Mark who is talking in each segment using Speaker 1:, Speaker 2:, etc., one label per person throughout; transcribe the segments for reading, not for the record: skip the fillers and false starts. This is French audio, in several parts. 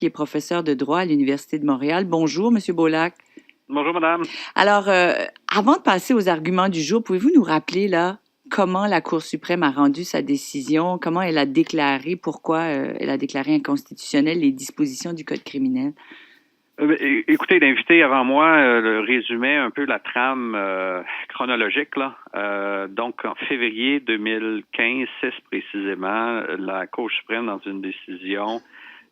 Speaker 1: qui est professeur de droit à l'Université de Montréal. Bonjour, Monsieur Beaulac.
Speaker 2: Bonjour, madame.
Speaker 1: Alors, avant de passer aux arguments du jour, pouvez-vous nous rappeler, là, comment la Cour suprême a rendu sa décision, comment elle a déclaré, pourquoi elle a déclaré inconstitutionnelles les dispositions du Code criminel?
Speaker 2: Écoutez, l'invité avant moi résumait un peu la trame chronologique, là. Donc, en février 2015, 6 précisément, la Cour suprême, dans une décision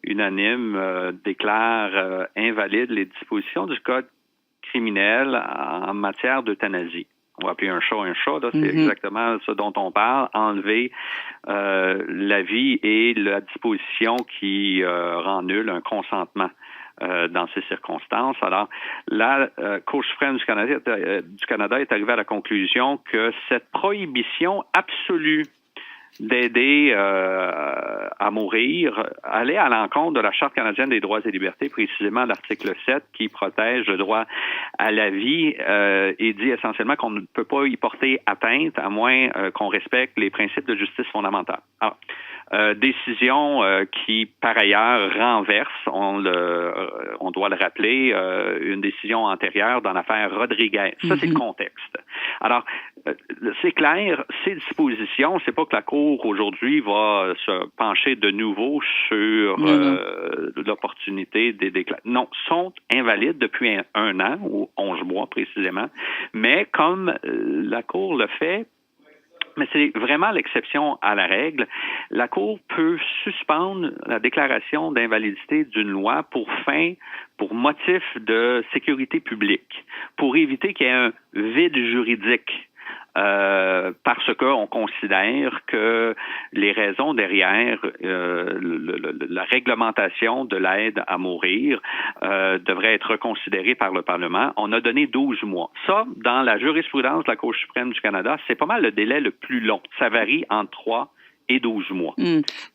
Speaker 2: unanime, déclare invalides les dispositions du Code criminel en matière d'euthanasie. On va appeler un chat, là, c'est exactement ce dont on parle, enlever la vie et la disposition qui rend nul un consentement dans ces circonstances. Alors, la Cour suprême du Canada est arrivée à la conclusion que cette prohibition absolue d'aider à mourir allait à l'encontre de la Charte canadienne des droits et libertés, précisément l'article 7 qui protège le droit à la vie et dit essentiellement qu'on ne peut pas y porter atteinte à moins qu'on respecte les principes de justice fondamentale. Alors, décision qui, par ailleurs, renverse, on doit le rappeler, une décision antérieure dans l'affaire Rodriguez. Ça, c'est le contexte. Alors, c'est clair, ces dispositions, c'est pas que la Cour aujourd'hui va se pencher de nouveau sur l'opportunité des déclarations. Non, sont invalides depuis un an, ou 11 mois précisément, mais comme la Cour le fait, mais c'est vraiment l'exception à la règle. La Cour peut suspendre la déclaration d'invalidité d'une loi pour motif de sécurité publique, pour éviter qu'il y ait un vide juridique. Parce qu'on considère que les raisons derrière la réglementation de l'aide à mourir devraient être reconsidérées par le Parlement. On a donné 12 mois. Ça, dans la jurisprudence de la Cour suprême du Canada, c'est pas mal le délai le plus long. Ça varie entre 3 et 12 mois.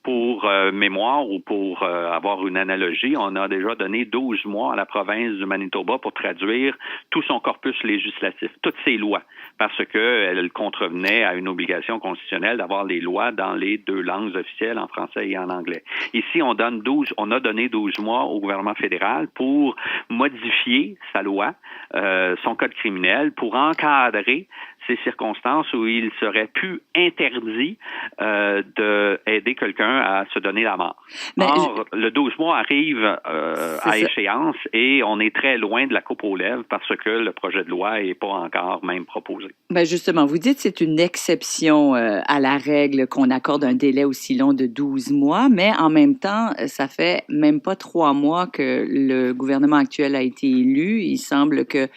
Speaker 2: Pour mémoire ou pour avoir une analogie, on a déjà donné 12 mois à la province du Manitoba pour traduire tout son corpus législatif, toutes ses lois, parce qu'elle contrevenait à une obligation constitutionnelle d'avoir les lois dans les 2 langues officielles, en français et en anglais. Ici, on a donné 12 mois au gouvernement fédéral pour modifier sa loi, son code criminel, pour encadrer ces circonstances où il serait plus interdit d'aider quelqu'un à se donner la mort. Or, le 12 mois arrive à échéance et on est très loin de la coupe aux lèvres parce que le projet de loi n'est pas encore même proposé.
Speaker 1: Bien justement, vous dites que c'est une exception à la règle qu'on accorde un délai aussi long de 12 mois, mais en même temps, ça fait même pas 3 mois que le gouvernement actuel a été élu. Il semble que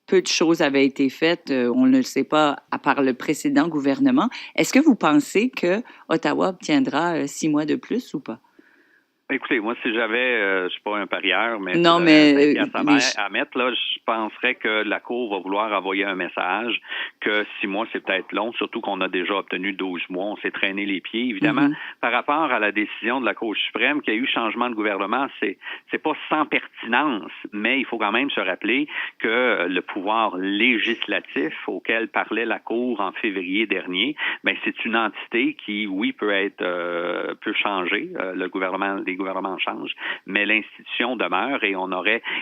Speaker 1: peu de choses avaient été faites, on ne le sait pas, à part le précédent gouvernement. Est-ce que vous pensez que Ottawa obtiendra 6 mois de plus ou pas?
Speaker 2: Écoutez, moi, si j'avais, je suis pas un parieur, mais
Speaker 1: non, mais
Speaker 2: à mettre, là, je penserais que la Cour va vouloir envoyer un message que 6 mois, c'est peut-être long, surtout qu'on a déjà obtenu 12 mois, on s'est traîné les pieds. Évidemment, par rapport à la décision de la Cour suprême qu'il y a eu changement de gouvernement, c'est pas sans pertinence, mais il faut quand même se rappeler que le pouvoir législatif auquel parlait la Cour en février dernier, ben c'est une entité qui, oui, peut changer. Les gouvernements changent, mais l'institution demeure et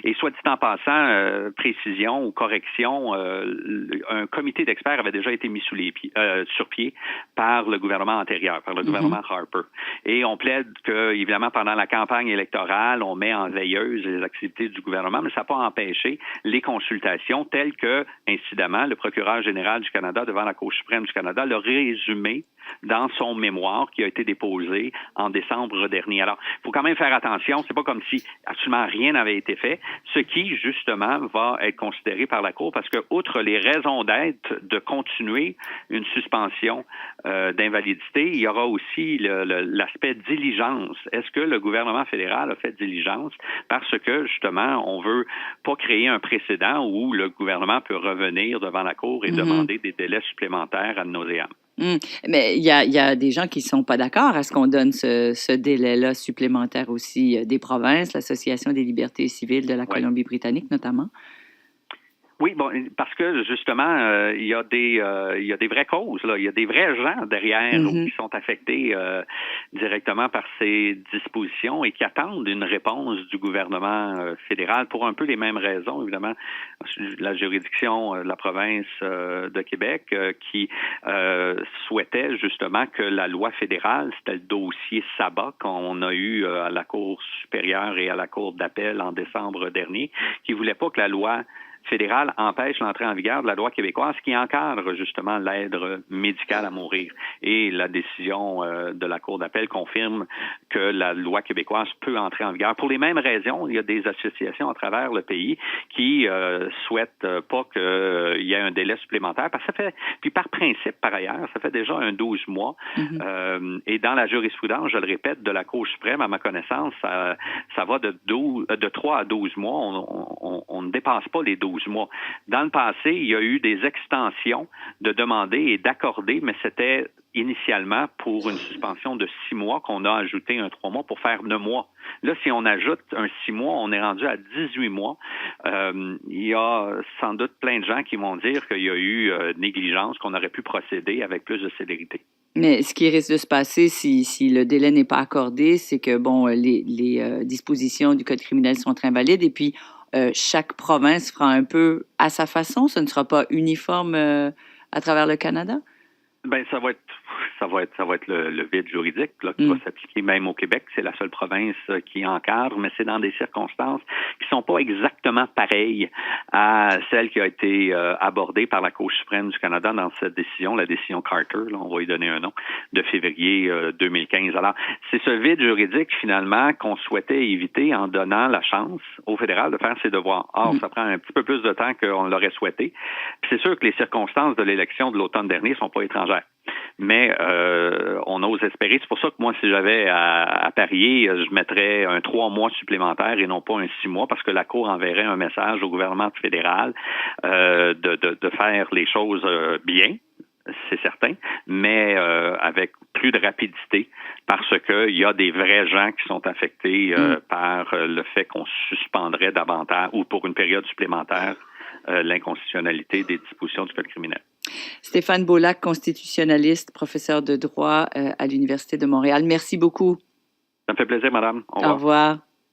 Speaker 2: et soit dit en passant, précision ou correction, un comité d'experts avait déjà été mis sur pied par le gouvernement antérieur, par le gouvernement Harper. Et on plaide que, évidemment, pendant la campagne électorale, on met en veilleuse les activités du gouvernement, mais ça n'a pas empêché les consultations telles que, incidemment, le procureur général du Canada devant la Cour suprême du Canada l'a résumé dans son mémoire qui a été déposé en décembre dernier. Alors, il faut quand même faire attention, c'est pas comme si absolument rien n'avait été fait, ce qui, justement, va être considéré par la Cour parce que, outre les raisons d'être de continuer une suspension d'invalidité, il y aura aussi l'aspect diligence. Est-ce que le gouvernement fédéral a fait diligence parce que, justement, on veut pas créer un précédent où le gouvernement peut revenir devant la Cour et demander des délais supplémentaires ad nauseam.
Speaker 1: Mais il y a des gens qui ne sont pas d'accord à ce qu'on donne ce délai-là supplémentaire aussi des provinces, l'Association des libertés civiles de la Colombie-Britannique notamment.
Speaker 2: Oui, bon, parce que justement, il y a des vraies causes, là. Il y a des vrais gens derrière
Speaker 1: Mhm.
Speaker 2: qui sont affectés directement par ces dispositions et qui attendent une réponse du gouvernement fédéral pour un peu les mêmes raisons, évidemment. La juridiction de la province de Québec qui souhaitait justement que la loi fédérale, c'était le dossier Sabat qu'on a eu à la Cour supérieure et à la Cour d'appel en décembre dernier, qui voulait pas que la loi fédérale empêche l'entrée en vigueur de la loi québécoise qui encadre justement l'aide médicale à mourir. Et la décision de la Cour d'appel confirme que la loi québécoise peut entrer en vigueur. Pour les mêmes raisons, il y a des associations à travers le pays qui souhaitent pas qu'il y ait un délai supplémentaire, parce que ça fait, puis par principe par ailleurs, ça fait déjà un 12 mois.
Speaker 1: Mhm.
Speaker 2: Et dans la jurisprudence, je le répète, de la Cour suprême, à ma connaissance, ça va de 3 à 12 mois. On ne dépasse pas les 12 mois. Dans le passé, il y a eu des extensions de demander et d'accorder, mais c'était initialement pour une suspension de 6 mois qu'on a ajouté un 3 mois pour faire 9 mois. Là, si on ajoute un 6 mois, on est rendu à 18 mois. Il y a sans doute plein de gens qui vont dire qu'il y a eu négligence, qu'on aurait pu procéder avec plus de célérité.
Speaker 1: Mais ce qui risque de se passer si le délai n'est pas accordé, c'est que bon, les dispositions du Code criminel sont invalides et puis chaque province fera un peu à sa façon. Ce ne sera pas uniforme à travers le Canada.
Speaker 2: Ben, ça va être le vide juridique là, qui va s'appliquer même au Québec. C'est la seule province qui encadre, mais c'est dans des circonstances qui sont pas exactement pareilles à celle qui a été abordée par la Cour suprême du Canada dans cette décision, la décision Carter, là, on va y donner un nom, de février 2015. Alors, c'est ce vide juridique finalement qu'on souhaitait éviter en donnant la chance au fédéral de faire ses devoirs. Or, ça prend un petit peu plus de temps qu'on l'aurait souhaité. Puis c'est sûr que les circonstances de l'élection de l'automne dernier sont pas étrangères. Mais on ose espérer. C'est pour ça que moi, si j'avais à parier, je mettrais un 3 mois supplémentaire et non pas un 6 mois, parce que la Cour enverrait un message au gouvernement fédéral de faire les choses bien, c'est certain, mais avec plus de rapidité, parce qu'il y a des vrais gens qui sont affectés par le fait qu'on suspendrait davantage ou pour une période supplémentaire l'inconstitutionnalité des dispositions du Code criminel.
Speaker 1: Stéphane Beaulac, constitutionnaliste, professeur de droit à l'Université de Montréal. Merci beaucoup.
Speaker 2: Ça me fait plaisir, madame. Au
Speaker 1: Au
Speaker 2: revoir.
Speaker 1: revoir.